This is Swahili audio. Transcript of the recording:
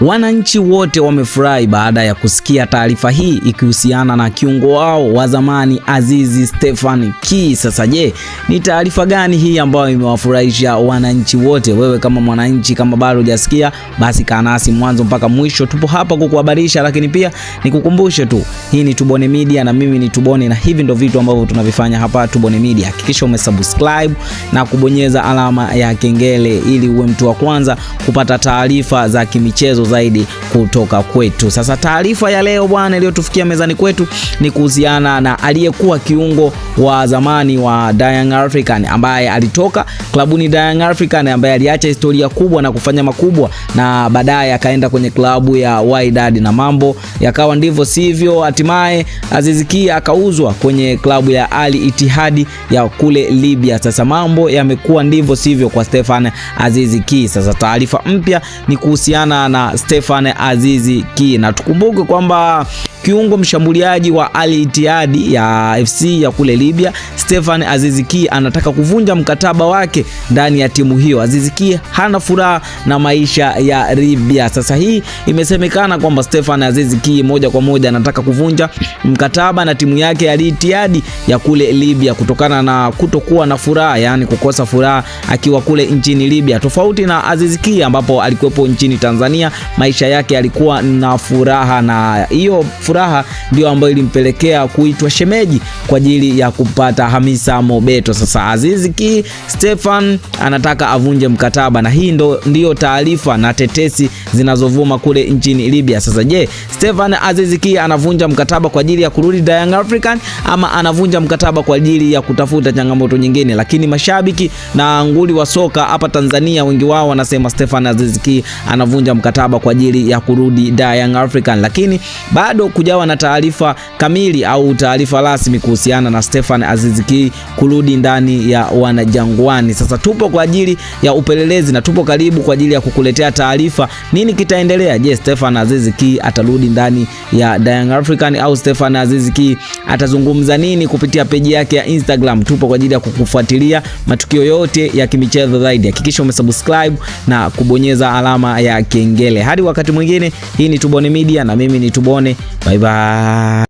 Wananchi wote wamefurahi baada ya kusikia taarifa hii ikihusiana na kiungo wao wa zamani Azizi Stephen Ki. Sasa je, ni taarifa gani hii ambayo imewafurahisha wananchi wote? Wewe kama mwananchi, kama bado hujasikia, basi kaa nasi mwanzo mpaka mwisho. Tupo hapa kukuhabarisha, lakini pia nikukumbushe tu, hii ni Tubone Media na mimi ni Tubone, na hivi ndio vitu ambavyo tunavifanya hapa Tubone Media. Hakikisha umesubscribe na kubonyeza alama ya kengele ili uwe mtu wa kwanza kupata taarifa za kimichezo zaidi kutoka kwetu. Sasa taarifa ya leo bwana iliyotufikia mezani kwetu ni kuhusiana na aliyekuwa kiungo wa zamani wa Young African ambaye alitoka klabuni Young African, ambaye aliacha historia kubwa na kufanya makubwa, na baadaye akaenda kwenye klabu ya Wydad na mambo yakawa ndivyo sivyo. Hatimaye Aziz Ki akauzwa kwenye klabu ya Al Ittihad ya kule Libya. Sasa mambo yamekuwa ndivyo sivyo kwa Stephen Aziz Ki. Sasa taarifa mpya ni kuhusiana na Stephen Aziz Ki, na tukumbuke kwamba kiungo mshambuliaji wa Al Ittihad ya FC ya kule Libya, Stephen Aziz Ki anataka kuvunja mkataba wake ndani ya timu hiyo. Aziz Ki hana furaha na maisha ya Libya. Sasa hii imesemekana kwamba Stephen Aziz Ki moja kwa moja anataka kuvunja mkataba na timu yake ya Al Ittihad ya kule Libya kutokana na kutokuwa na furaha, yani kukosa furaha akiwa kule nchini Libya. Tofauti na Aziz Ki ambapo alikuwepo nchini Tanzania, maisha yake yalikuwa na furaha, na hiyo furaha ndio ambayo ilimpelekea kuitwa shemeji kwa ajili ya kupata Hamisa Mobeto. Sasa Aziz Ki Stephen anataka avunje mkataba, na hii ndio taarifa na tetesi zinazovuma kule nchini Libya. Sasa je, Stephen Aziz Ki anavunja mkataba kwa ajili ya kurudi Young African ama anavunja mkataba kwa ajili ya kutafuta changamoto nyingine? Lakini mashabiki na nguli wa soka hapa Tanzania wengi wao wanasema Stephen Aziz Ki anavunja mkataba kwa ajili ya kurudi Young African, lakini bado kujawa na taarifa kamili au taarifa rasmi kuhusiana na Stephen Aziz Ki kurudi ndani ya Wanajangwani. Sasa tupo kwa ajili ya upelelezi na tupo karibu kwa ajili ya kukuletea taarifa nini kitaendelea. Je, Stephen Aziz Ki atarudi ndani ya Young African au Stephen Aziz Ki atazungumza nini kupitia peji yake ya Instagram? Tupo kwa ajili ya kukufuatilia matukio yote ya kimichezo zaidi. Hakikisha umesubscribe na kubonyeza alama ya kengele. Hadi wakati mwingine, hii ni Tubone Media na mimi ni Tubone. Bye bye.